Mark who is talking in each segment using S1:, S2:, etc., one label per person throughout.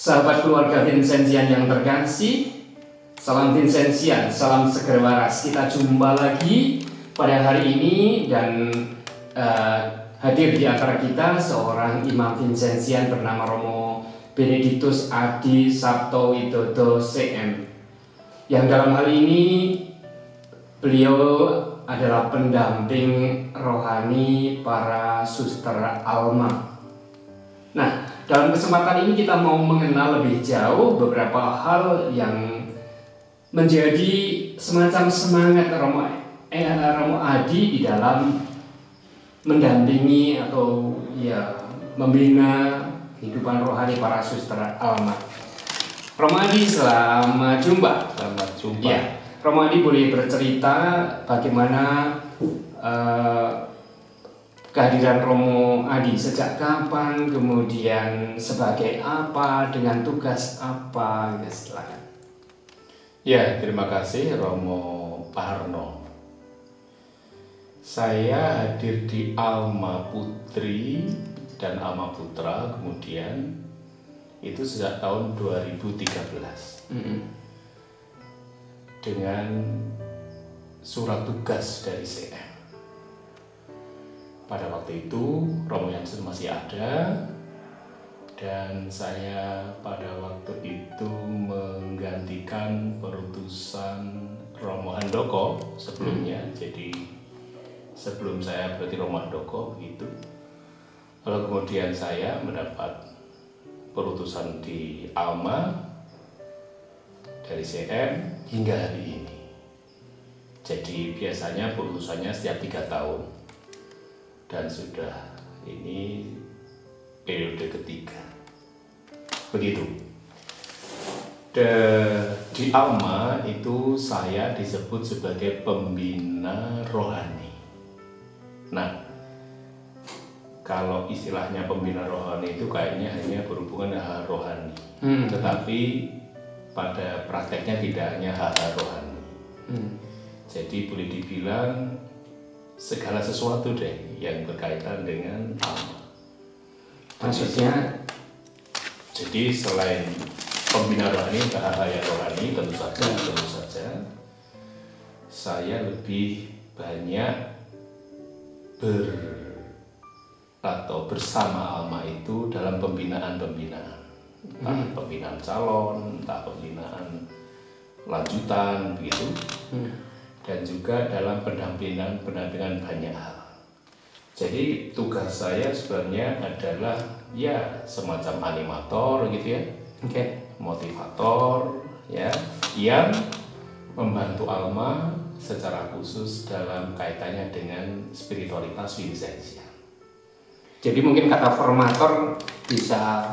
S1: Sahabat keluarga Vincenzian yang terkasih, salam Vincenzian, salam seger waras. Kita jumpa lagi pada hari ini dan hadir di antara kita seorang Imam Vincenzian bernama Romo Benedictus Adi Sabto Widodo CM, yang dalam hal ini beliau adalah pendamping rohani para suster Alma. Nah, dalam kesempatan ini kita mau mengenal lebih jauh beberapa hal yang menjadi semacam semangat Romo Adi di dalam mendampingi atau membina kehidupan rohani para suster Alma. Romo Adi, selamat jumpa.
S2: Selamat jumpa.
S1: Ya, Romo Adi boleh bercerita bagaimana kehadiran Romo Adi sejak kapan, kemudian sebagai apa, dengan tugas apa, silakan.
S2: Ya, terima kasih Romo Parno. Saya hadir di Alma Putri dan Alma Putra kemudian itu sejak tahun 2013 dengan surat tugas dari CM. Pada waktu itu Romo Jansen masih ada dan saya pada waktu itu menggantikan perutusan Romo Handoko sebelumnya. Jadi sebelum saya berarti Romo Handoko gitu. Lalu kemudian saya mendapat perutusan di Alma dari CM hingga hari ini. Jadi biasanya perutusannya setiap 3 tahun. Dan sudah ini periode ketiga. Begitu. Di Alma itu saya disebut sebagai pembina rohani. Nah, kalau istilahnya pembina rohani itu kayaknya hanya berhubungan dengan hal rohani. Tetapi pada prakteknya tidak hanya hal-hal rohani. Jadi boleh dibilang segala sesuatu deh yang berkaitan dengan Alma.
S1: Maksudnya?
S2: Jadi selain pembina rohani, hal-hal yang rohani tentu saja saya lebih banyak bersama Alma itu dalam pembinaan, entah pembinaan calon, entah pembinaan lanjutan begitu. Dan juga dalam pendampingan banyak hal. Jadi tugas saya sebenarnya adalah semacam animator gitu ya, motivator ya, yang membantu Alma secara khusus dalam kaitannya dengan spiritualitas Vincenzian.
S1: Jadi mungkin kata formator bisa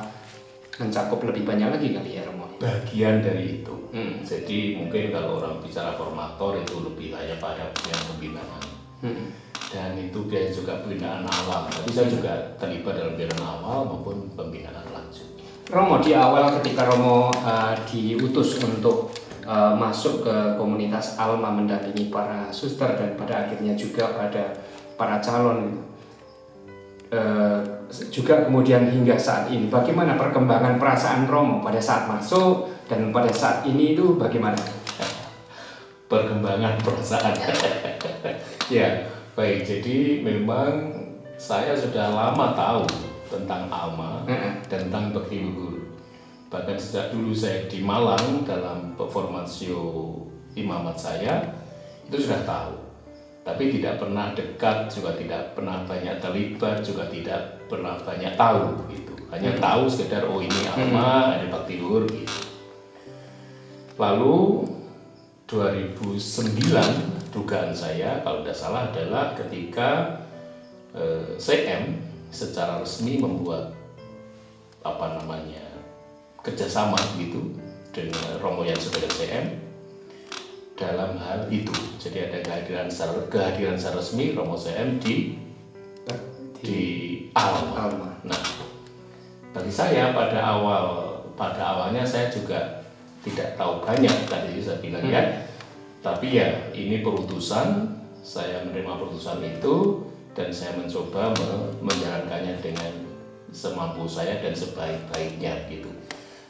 S1: mencakup lebih banyak lagi kali ya, Romo?
S2: Bagian dari itu. Jadi mungkin kalau orang bicara formator itu lebih hanya pada yang pembinaan. Dan itu biasanya juga pembinaan awal. Tapi saya juga terlibat dalam pembinaan awal maupun pembinaan lanjut.
S1: Romo, di awal ketika Romo diutus untuk masuk ke komunitas Alma mendampingi para suster dan pada akhirnya juga pada para calon, juga kemudian hingga saat ini, bagaimana perkembangan perasaan Romo pada saat masuk dan pada saat ini itu bagaimana?
S2: Perkembangan perasaan. Ya, baik. Jadi memang saya sudah lama tahu tentang Alma dan tentang Bekti Luhur. Bahkan sejak dulu saya di Malang dalam performansio imamat saya itu sudah tahu. Tapi tidak pernah dekat, juga tidak pernah banyak terlibat, juga tidak pernah banyak tahu gitu. Hanya tahu sekedar ini Alma, ada Bekti Luhur gitu. Lalu 2009 dugaan saya kalau tidak salah adalah ketika CM secara resmi membuat kerjasama gitu dengan Romo Jansen dan CM dalam hal itu. Jadi ada kehadiran secara resmi Romo CM di Alma. Nah, bagi saya pada awalnya saya juga tidak tahu banyak, tadi saya bilang tapi ini perutusan, saya menerima perutusan itu dan saya mencoba menjalankannya dengan semampu saya dan sebaik-baiknya gitu.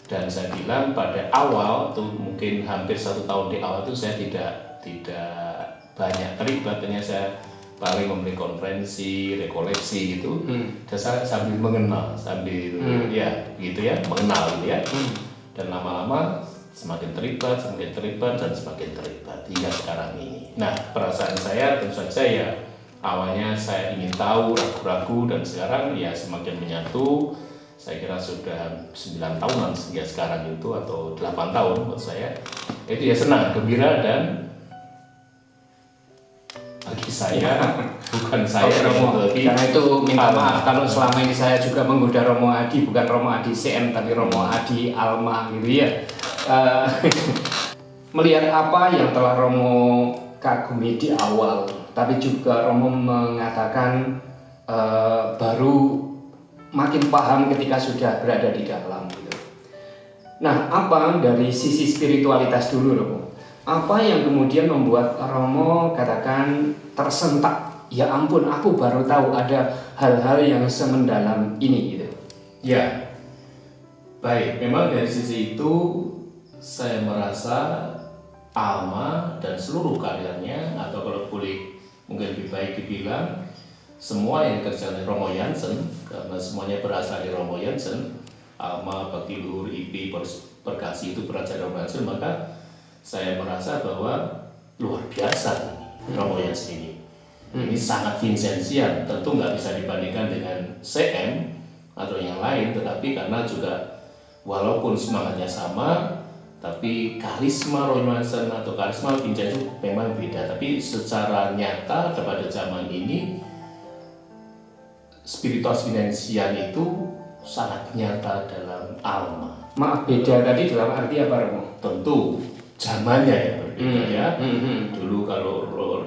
S2: Dan saya bilang pada awal tuh mungkin hampir 1 tahun di awal itu saya tidak banyak terlibat, hanya saya paling memberi konferensi, rekoleksi gitu. Dan saya sambil mengenal, sambil ya gitu ya, mengenal gitu ya. Dan lama-lama semakin terlibat dan semakin terlibat hingga sekarang ini. Nah, perasaan saya tentu saja ya awalnya saya ingin tahu, ragu-ragu, dan sekarang ya semakin menyatu. Saya kira sudah 9 tahunan hingga sekarang itu, atau 8 tahun menurut saya. Itu ya senang, gembira, dan bagi saya bukan saya
S1: Romo. Karena itu minta maaf kalau selama ini saya juga menggoda Romo Adi, bukan Romo Adi CM tapi Romo Adi Alma gitu ya. Melihat apa yang telah Romo kagumi di awal, tapi juga Romo mengatakan baru makin paham ketika sudah berada di dalam gitu. Nah, apa dari sisi spiritualitas dulu Romo? Apa yang kemudian membuat Romo katakan tersentak? Ya ampun, aku baru tahu ada hal-hal yang semendalam ini gitu.
S2: Ya, baik. Memang dari sisi itu saya merasa Alma dan seluruh karyanya, atau kalau boleh mungkin lebih baik dibilang semua yang dikerjakan Romo Jansen, karena semuanya berasal dari Romo Jansen, Alma, Bakti Luhur, IP, Perkasi itu berasal dari Romo Jansen, maka saya merasa bahwa luar biasa Romo Jansen ini. Ini sangat Vincenzian, tentu nggak bisa dibandingkan dengan CM atau yang lain, tetapi karena juga walaupun semangatnya sama, tapi karisma Romo Jansen atau karisma Vincenzo memang beda. Tapi secara nyata pada zaman ini spiritualitas Vincenzian itu sangat nyata dalam Alma.
S1: Maaf, beda tadi dalam arti apa Romo?
S2: Tentu zamannya ya berbeda ya. Dulu kalau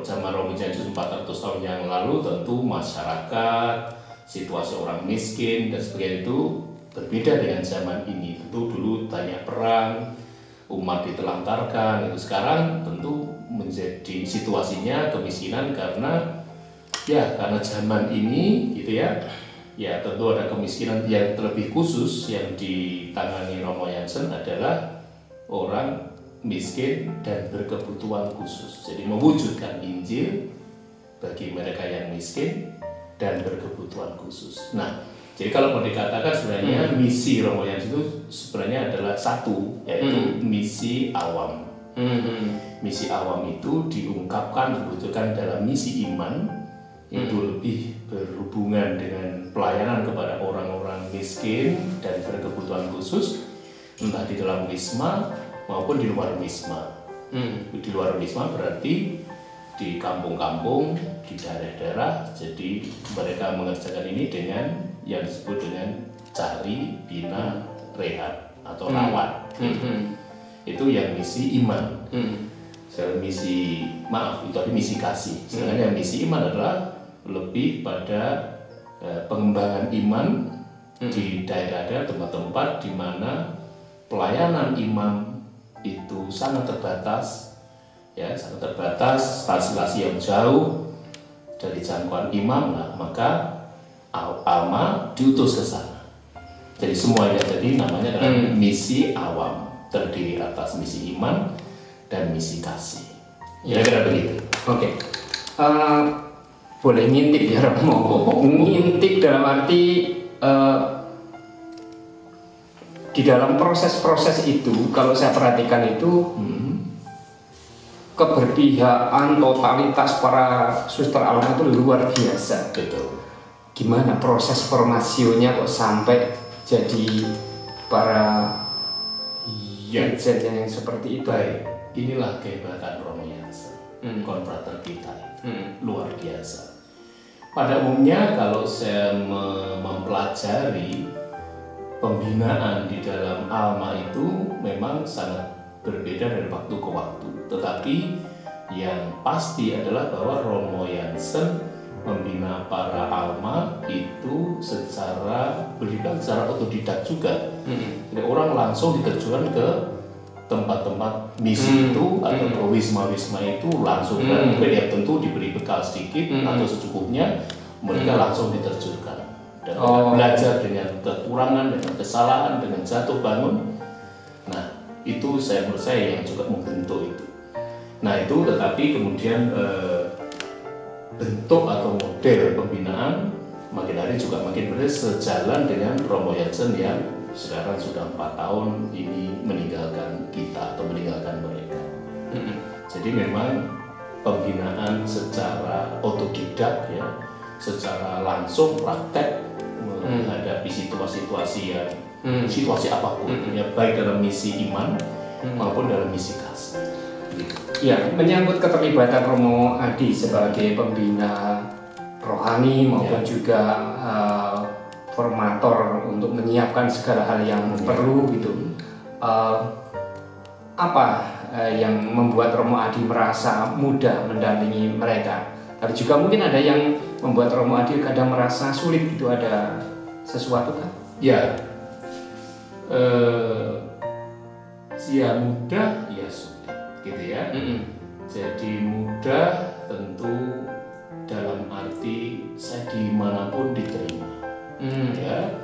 S2: zaman Romo Vincenzo 400 tahun yang lalu, tentu masyarakat, situasi orang miskin dan sebagainya itu berbeda dengan zaman ini. Tentu dulu banyak perang, umat ditelantarkan. Itu sekarang tentu menjadi situasinya kemiskinan karena zaman ini gitu ya. Ya tentu ada kemiskinan yang terlebih khusus yang ditangani Romo Jansen adalah orang miskin dan berkebutuhan khusus. Jadi mewujudkan Injil bagi mereka yang miskin dan berkebutuhan khusus. Nah, jadi kalau mau dikatakan sebenarnya misi Romo Jansen itu sebenarnya adalah satu, yaitu misi awam. Misi awam itu diungkapkan, dibutuhkan dalam misi iman, itu lebih berhubungan dengan pelayanan kepada orang-orang miskin dan berkebutuhan khusus, entah di dalam wisma maupun di luar wisma. Di luar wisma berarti di kampung-kampung, di daerah-daerah. Jadi mereka mengerjakan ini dengan yang disebut dengan cari, bina, rehab atau rawat. Itu yang misi iman. Misi itu ada misi kasih. Sedangkan yang misi iman adalah lebih pada pengembangan iman di daerah-daerah, tempat-tempat di mana pelayanan imam itu sangat terbatas, ya sangat terbatas, stasiun yang jauh dari jangkauan imam. Nah, maka Alma diutus ke sana. Jadi semuanya jadi namanya adalah misi awam, terdiri atas misi iman dan misi kasih. Kira-kira begitu.
S1: Oke. Boleh ngintip ya Romo. Ngintip dalam arti di dalam proses-proses itu, kalau saya perhatikan itu keberpihakan totalitas para suster Alma itu luar biasa.
S2: Betul.
S1: Gimana proses formasionya kok sampai jadi para yang seperti itu?
S2: Baik, inilah kehebatan Romo Jansen, konfrater kita itu luar biasa. Pada umumnya kalau saya mempelajari pembinaan di dalam Alma itu memang sangat berbeda dari waktu ke waktu. Tetapi yang pasti adalah bahwa Romo Jansen membina para Alma itu secara otodidak juga. Jadi orang langsung diterjunkan ke tempat-tempat misi itu atau ke wisma-wisma itu langsung dan ya tentu diberi bekal sedikit atau secukupnya, mereka langsung diterjunkan dan belajar dengan kekurangan, dengan kesalahan, dengan jatuh bangun, Nah, itu menurut saya yang juga membentuk itu. Nah, itu tetapi kemudian bentuk atau model pembinaan makin hari juga makin berbeda sejalan dengan Romo Jansen yang sekarang sudah 4 tahun ini meninggalkan kita atau meninggalkan mereka. Jadi memang pembinaan secara otodidak ya, secara langsung praktek menghadapi situasi-situasi yang situasi apapun ya, baik dalam misi iman maupun dalam misi kasih. Gitu.
S1: Ya, menyangkut keterlibatan Romo Adi sebagai pembina rohani maupun juga formator untuk menyiapkan segala hal yang perlu gitu. Apa yang membuat Romo Adi merasa mudah mendampingi mereka? Tapi juga mungkin ada yang membuat Romo Adi kadang merasa sulit gitu, ada sesuatu kan?
S2: Ya, ya mudah, ya sulit, gitu ya. Jadi mudah tentu dalam arti saya dimanapun diterima, ya,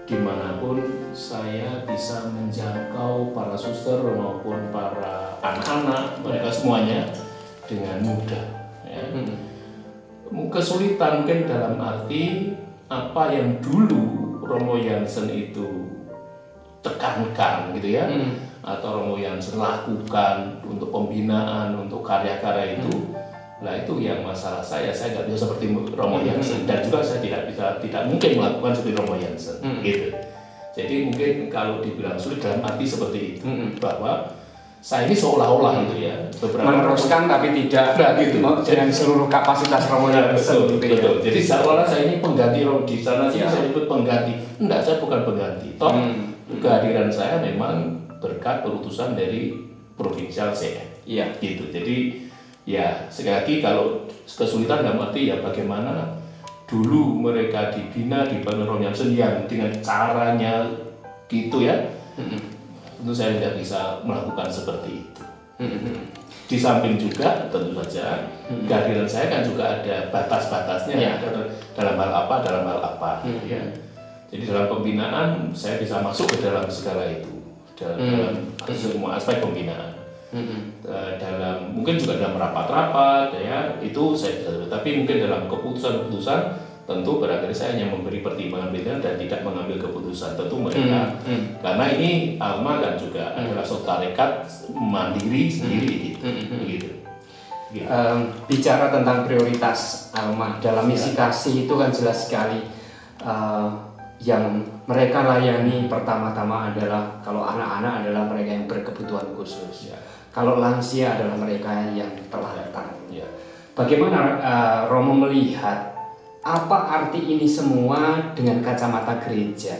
S2: dimanapun saya bisa menjangkau para suster maupun para anak-anak mereka semuanya dengan mudah. Ya. Kesulitan mungkin dalam arti apa yang dulu Romo Jansen itu tekankan gitu ya, atau Romo Jansen lakukan untuk pembinaan, untuk karya-karya itu. Nah itu yang masalah saya nggak bisa seperti Romo Jansen, dan juga saya tidak mungkin melakukan seperti Romo Jansen, gitu. Jadi mungkin kalau dibilang sulit dalam arti seperti itu, bahwa saya ini seolah-olah gitu ya,
S1: meneruskan tapi tidak
S2: gitu
S1: dengan seluruh kapasitas Romo Jansen.
S2: Betul. Jadi seolah saya ini pengganti Romo di sana sih saya sebut pengganti. Enggak, saya bukan pengganti. Toh kehadiran saya memang berkat perutusan dari Provinsial CN.
S1: Iya.
S2: Gitu. Jadi ya sekali lagi kalau kesulitan dalam arti ya bagaimana dulu mereka dibina di Romo Jansen yang dengan caranya gitu ya. Tentu saya tidak bisa melakukan seperti itu. Di samping juga tentu saja kehadiran saya kan juga ada batas-batasnya ya. Dalam hal apa ya. Jadi dalam pembinaan saya bisa masuk ke dalam segala itu, dalam semua aspek pembinaan. Mungkin juga dalam rapat-rapat ya, itu saya bisa, tapi mungkin dalam keputusan-keputusan tentu barangkali saya hanya memberi pertimbangan dan tidak mengambil keputusan. Tentu mereka karena ini Alma kan juga adalah suatu tarekat mandiri sendiri gitu.
S1: Bicara tentang prioritas Alma dalam misi kasih itu kan jelas sekali, yang mereka layani pertama-tama adalah kalau anak-anak adalah mereka yang berkebutuhan khusus, kalau lansia adalah mereka yang telantar. Bagaimana Romo melihat apa arti ini semua dengan kacamata gereja?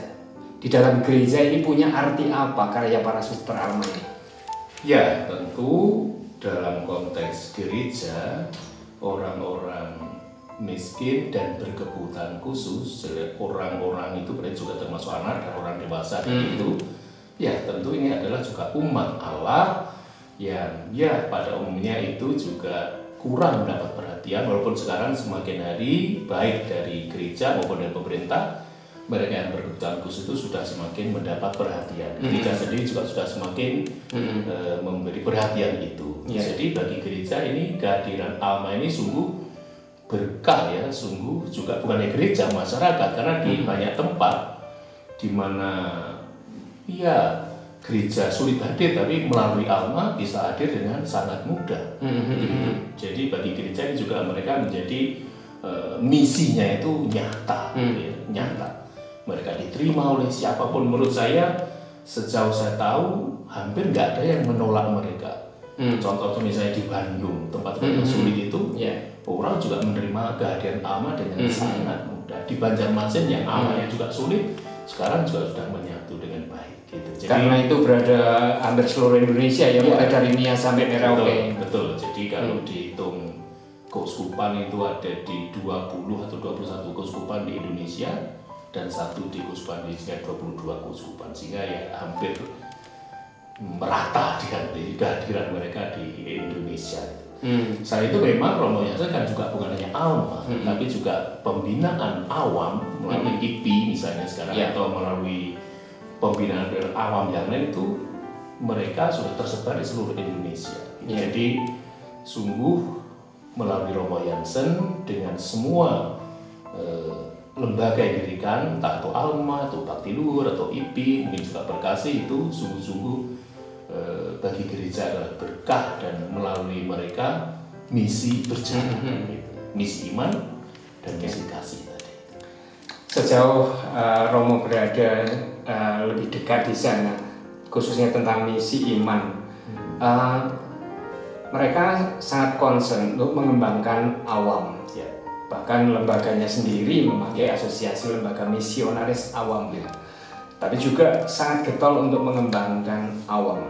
S1: Di dalam gereja ini punya arti apa karya para suster Alma ini?
S2: Ya, tentu dalam konteks gereja, orang-orang miskin dan berkebutuhan khusus, orang-orang itu berarti juga termasuk anak dan orang dewasa itu. Ya, tentu ini adalah juga umat Allah yang ya pada umumnya itu juga kurang mendapat perhatian, walaupun sekarang semakin hari baik dari gereja maupun dari pemerintah, mereka yang berkebutuhan khusus itu sudah semakin mendapat perhatian. Gereja sendiri juga sudah semakin memberi perhatian itu. Jadi bagi gereja ini kehadiran Alma ini sungguh berkah ya, sungguh juga bukannya gereja, masyarakat, karena di banyak tempat di mana ya gereja sulit hadir, tapi melalui Alma bisa hadir dengan sangat mudah. Jadi bagi gereja ini juga mereka menjadi misinya itu nyata, nyata. Mereka diterima oleh siapapun. Menurut saya, sejauh saya tahu, hampir nggak ada yang menolak mereka. Contoh misalnya di Bandung, tempat yang sulit itu, orang juga menerima kehadiran Alma dengan sangat mudah. Di Banjarmasin yang Almanya juga sulit, sekarang juga sudah menyatu dengan baik. Gitu. Jadi,
S1: karena itu berada hampir seluruh Indonesia ya, mulai dari Nia sampai Merauke.
S2: Betul. Jadi kalau dihitung keuskupan itu ada di 20 atau 21 keuskupan di Indonesia dan satu di keuskupan di Indonesia 22 keuskupan, sehingga ya hampir merata dengan kehadiran mereka di Indonesia. Selain itu memang Romo Jansen kan juga bukan hanya Alma, tapi juga pembinaan awam melalui IP misalnya sekarang atau melalui pembinaan awam yang lain itu mereka sudah tersebar di seluruh Indonesia. Jadi sungguh melalui Romo Jansen dengan semua lembaga yang didirikan, entah itu Alma, atau Bakti Luhur, atau IP, mungkin juga Berkasih, itu sungguh-sungguh bagi gereja adalah berkah, dan melalui mereka misi berjalan, misi iman dan misi kasih tadi.
S1: Sejauh Romo berada lebih dekat di sana, khususnya tentang misi iman, mereka sangat concern untuk mengembangkan awam. Bahkan lembaganya sendiri memakai asosiasi lembaga misionaris awam, tapi juga sangat getol untuk mengembangkan awam.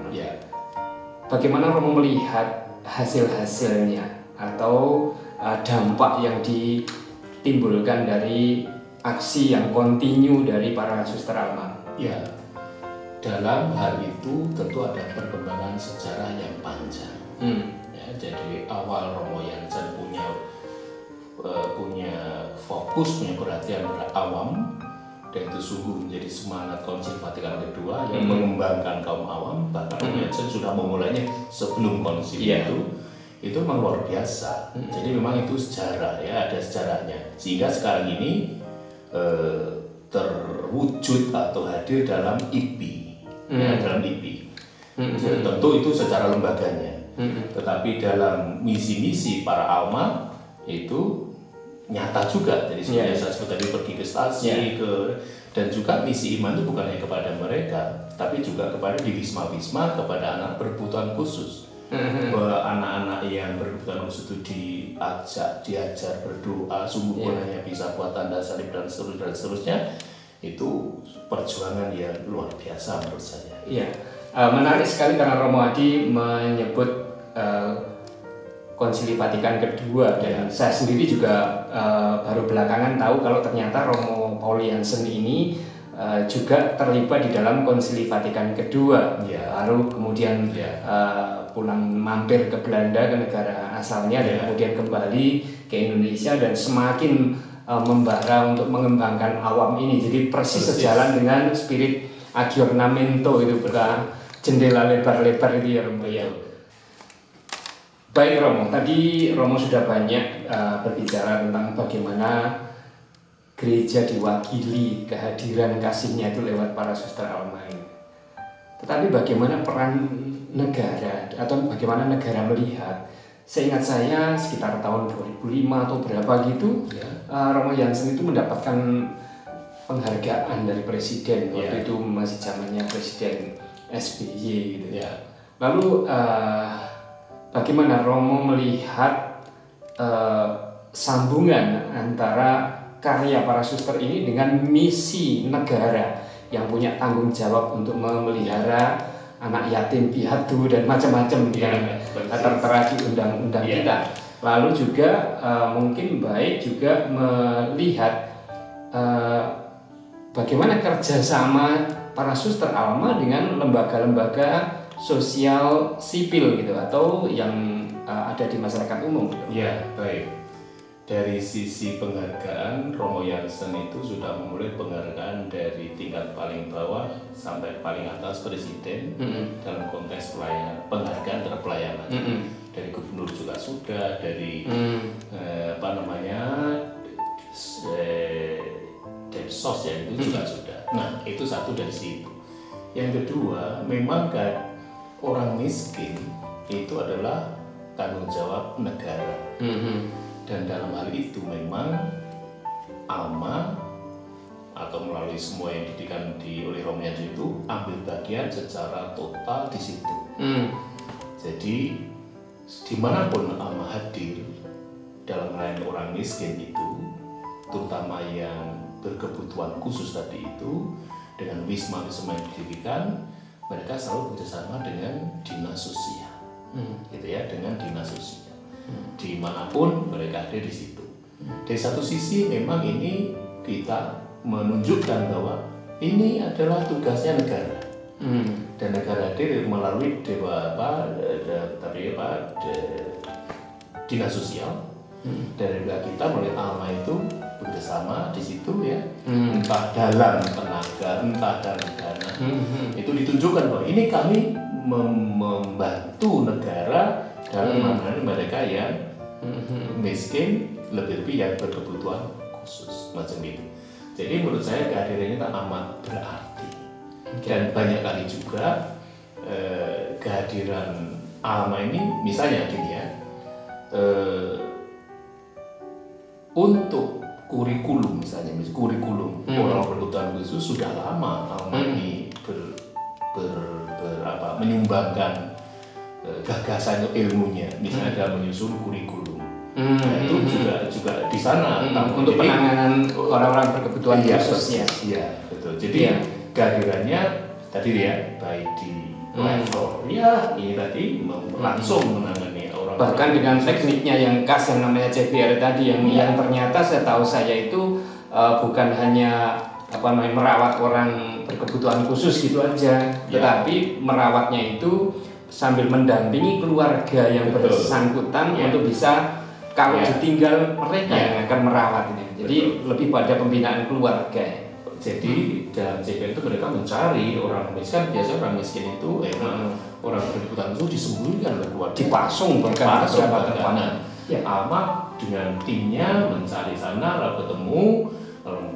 S1: Bagaimana Romo melihat hasil-hasilnya atau dampak yang ditimbulkan dari aksi yang kontinu dari para suster Alma?
S2: Dalam hal itu tentu ada perkembangan sejarah yang panjang. Jadi awal Romo Jansen punya fokus, punya perhatian pada awam, dan itu sungguh menjadi semangat Konsil Vatikan kedua yang mengembangkan kaum awam. Bahkan Romo Jansen sudah memulainya sebelum konsil itu memang luar biasa. Jadi memang itu sejarah, ada sejarahnya, sehingga sekarang ini terwujud atau hadir dalam IP, dalam IP. Tentu itu secara lembaganya, tetapi dalam misi-misi para alma itu nyata juga. Jadi sebenarnya saya sebut tadi pergi ke stasi, dan juga misi iman itu bukan hanya kepada mereka, tapi juga kepada di wisma-wisma, kepada anak berkebutuhan khusus. Bahwa anak-anak yang berkebutuhan khusus itu diajar berdoa, sungguh pun hanya bisa buat tanda salib dan seterusnya. Itu perjuangan yang luar biasa menurut saya.
S1: Menarik sekali karena Romo Adi menyebut Konsili Vatikan kedua, dan saya sendiri juga baru belakangan tahu kalau ternyata Romo Paul Jansen ini juga terlibat di dalam Konsili Vatikan kedua. Lalu kemudian pulang mampir ke Belanda, ke negara asalnya, dan kemudian kembali ke Indonesia dan semakin membara untuk mengembangkan awam ini. Jadi persis sejalan dengan spirit aggiornamento itu, bukan jendela lebar-lebar itu ya Romo. Baik Romo, tadi Romo sudah banyak berbicara tentang bagaimana gereja diwakili kehadiran kasihnya itu lewat para suster Alma ini. Tetapi bagaimana peran negara atau bagaimana negara melihat? Seingat saya sekitar tahun 2005 atau berapa gitu, Romo Jansen itu mendapatkan penghargaan dari presiden. Waktu itu masih zamannya Presiden SBY gitu. Lalu bagaimana Romo melihat sambungan antara karya para suster ini dengan misi negara yang punya tanggung jawab untuk memelihara anak yatim piatu dan macam-macam yang tertera di undang-undang kita. Lalu juga mungkin baik juga melihat bagaimana kerjasama para suster Alma dengan lembaga-lembaga sosial sipil gitu, atau yang ada di masyarakat umum gitu.
S2: Baik. Dari sisi penghargaan, Romo Jansen itu sudah memulai penghargaan dari tingkat paling bawah sampai paling atas presiden dalam konteks penghargaan terhadap pelayanan. Dari gubernur juga sudah, dari Depsos itu juga sudah. Nah, itu satu dari situ. Yang kedua, memang orang miskin itu adalah tanggung jawab negara. Dan dalam hal itu memang Alma atau melalui semua yang didikan oleh Romo Jansen itu ambil bagian secara total di situ. Jadi dimanapun Alma hadir dalam melayani orang miskin itu, terutama yang berkebutuhan khusus tadi itu, dengan wisma-wisma yang didirikan, mereka selalu bekerjasama dengan dinas sosial, dengan dinas sosial. Dimanapun mereka ada di situ. Dari satu sisi memang ini kita menunjukkan bahwa ini adalah tugasnya negara, dan negara hadir melalui dinas sosial. Dari kita melalui Alma itu bekerjasama di situ entah dalam tenaga, entah dalam dana. Itu ditunjukkan bahwa ini kami membantu negara dalam menangani mereka yang miskin, lebih-lebih yang berkebutuhan khusus macam itu. Jadi menurut saya kehadirannya tak amat berarti. Dan banyak kali juga kehadiran Alma ini misalnya gini ya, untuk kurikulum misalnya, kurikulum orang berkebutuhan khusus sudah lama Alma ini menyumbangkan gagasan ilmunya, misalnya dalam menyusun kurikulum. Nah, itu juga di sana
S1: untuk penanganan orang-orang berkebutuhan khusus ya.
S2: Iya, betul. Jadi kehadirannya tadi ya baik di level ya ini tadi langsung menangani orang,
S1: bahkan dengan tekniknya yang khas yang namanya CPR tadi yang ternyata saya itu bukan hanya merawat orang berkebutuhan khusus gitu aja, tetapi merawatnya itu sambil mendampingi keluarga yang bersangkutan untuk bisa kalau ditinggal mereka yang akan merawat ini. Jadi lebih pada pembinaan keluarga.
S2: Jadi dalam CPR itu mereka mencari orang miskin, biasanya orang miskin itu orang berkebutuhan khusus disembunyikan oleh keluarga,
S1: dipasung bahkan
S2: Alma dengan timnya mencari sana, lalu ketemu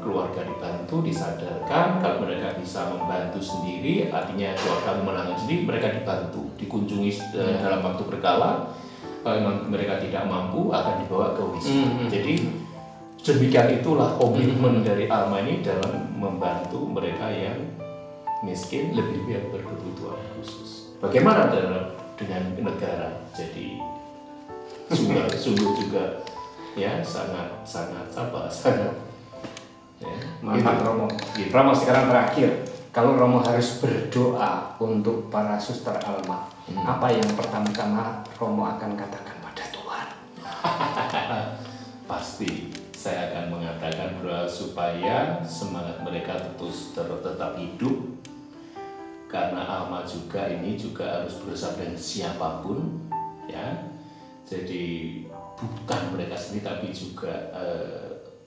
S2: keluarga dibantu, disadarkan. Kalau mereka bisa membantu sendiri, artinya keluarga menangani sendiri, mereka dibantu, dikunjungi dalam waktu berkala. Kalau mereka tidak mampu akan dibawa ke wisma. Jadi demikian itulah komitmen dari Alma ini dalam membantu mereka yang miskin, lebih yang berkebutuhan khusus. Bagaimana dengan negara? Jadi sungguh juga ya sangat
S1: ya, mantap Romo. Romo sekarang terakhir, kalau Romo harus berdoa untuk para suster Alma, apa yang pertama-tama Romo akan katakan pada Tuhan?
S2: Pasti saya akan mengatakan doa supaya semangat mereka tetap hidup, karena Alma ini juga harus berusaha dengan siapapun ya. Jadi bukan mereka sendiri, tapi juga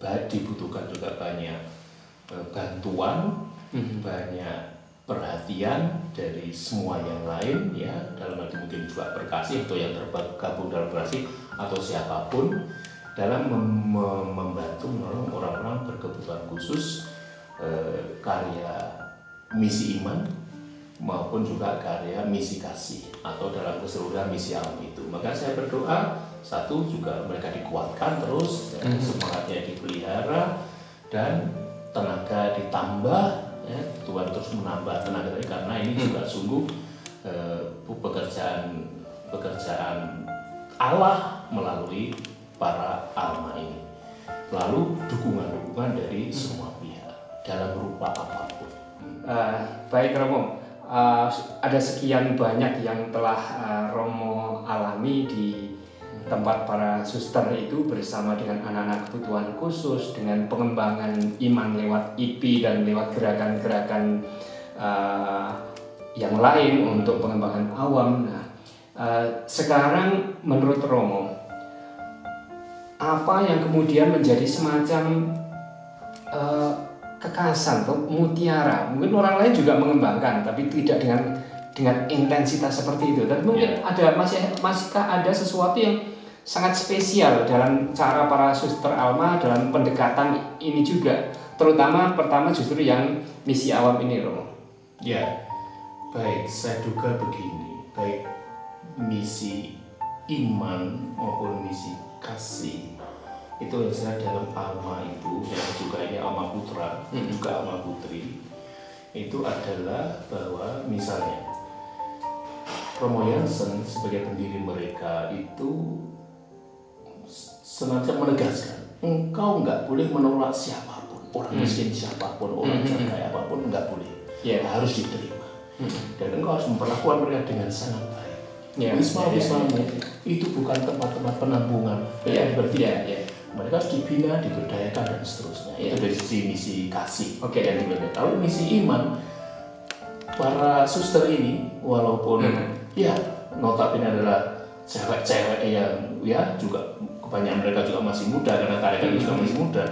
S2: dibutuhkan juga banyak bantuan, banyak perhatian dari semua yang lain ya, dalam arti mungkin juga berkasih atau yang tergabung dalam berkasih atau siapapun dalam membantu menolong orang-orang berkebutuhan khusus, karya misi iman maupun juga karya misi kasih atau dalam keseluruhan misi alam itu. Maka saya berdoa satu juga mereka dikuatkan terus, semangatnya dipelihara dan tenaga ditambah ya, Tuhan terus menambah tenaga karena ini juga sungguh pekerjaan Allah melalui para Alma ini. Lalu dukungan dari semua pihak dalam rupa apapun.
S1: Baik Romo, ada sekian banyak yang telah Romo alami di tempat para suster itu bersama dengan anak-anak kebutuhan khusus, dengan pengembangan iman lewat IP dan lewat gerakan-gerakan yang lain untuk pengembangan awam. Nah, sekarang menurut Romo, apa yang kemudian menjadi semacam kekasan atau mutiara? Mungkin orang lain juga mengembangkan, tapi tidak dengan intensitas seperti itu. Dan mungkin masihkah ada sesuatu yang sangat spesial dalam cara para suster Alma dalam pendekatan ini juga, terutama pertama justru yang misi awam ini, Romo.
S2: Ya, baik, saya duga begini, baik misi iman maupun misi kasih itu yang saya dalam Alma itu, yang juga ini Alma Putra, juga Alma Putri, itu adalah bahwa misalnya Romo Jansen sebagai pendiri mereka itu semacam menegaskan, engkau nggak boleh menolak siapapun, orang miskin siapapun, orang kaya apapun, nggak boleh, harus diterima, dan engkau harus memperlakukan mereka dengan sangat baik. Wisma-wismamu itu bukan tempat-tempat penampungan, berarti mereka harus dibina, diberdayakan dan seterusnya. Itu dari sisi misi kasih. Dan kalau misi iman, para suster ini walaupun notabene adalah cewek-cewek yang juga kebanyakan mereka juga masih muda, karena karya juga masih muda,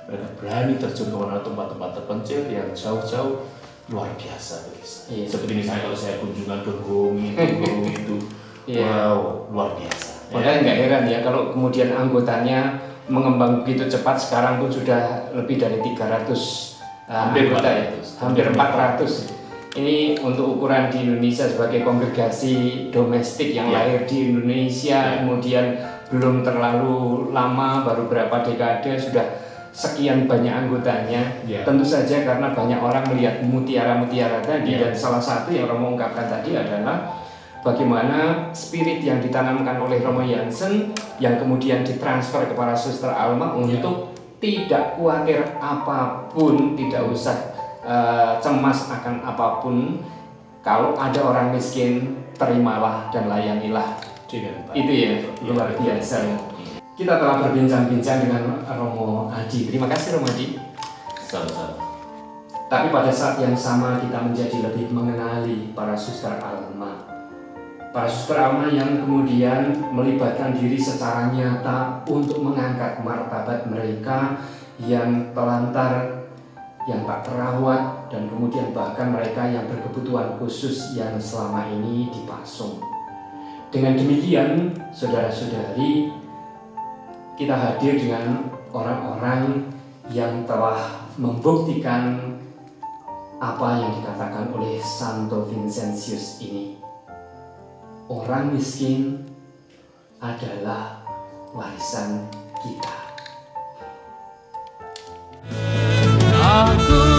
S2: mereka berani terjun ke mana tempat-tempat terpencil yang jauh-jauh luar biasa bagi saya.
S1: Iya.
S2: Seperti misalnya kalau saya kunjungan ke Gong itu,
S1: Iya.
S2: wow, luar biasa.
S1: Makanya nggak heran ya kalau kemudian anggotanya mengembang begitu cepat, sekarang pun sudah lebih dari 300
S2: Hampir
S1: anggota ya.
S2: 400.
S1: Hampir 400. Ini untuk ukuran di Indonesia sebagai kongregasi domestik yang lahir di Indonesia, kemudian belum terlalu lama, baru berapa dekade sudah sekian banyak anggotanya. Tentu saja karena banyak orang melihat mutiara-mutiara tadi, dan salah satu yang Romo ungkapkan tadi adalah bagaimana spirit yang ditanamkan oleh Romo Jansen yang kemudian ditransfer kepada Suster Alma untuk tidak khawatir apapun, tidak usah cemas akan apapun. Kalau ada orang miskin, terimalah dan layanilah. Itu ya, luar biasa. Kita telah berbincang-bincang dengan Romo Adi. Terima kasih Romo Adi.
S2: Sama-sama.
S1: Tapi pada saat yang sama kita menjadi lebih mengenali para Suster Alma. Para Suster Alma yang kemudian melibatkan diri secara nyata untuk mengangkat martabat mereka yang telantar, yang tak terawat, dan kemudian bahkan mereka yang berkebutuhan khusus yang selama ini dipasung. Dengan demikian, saudara-saudari, kita hadir dengan orang-orang yang telah membuktikan apa yang dikatakan oleh Santo Vincentius ini. Orang miskin adalah warisan kita.
S3: Aku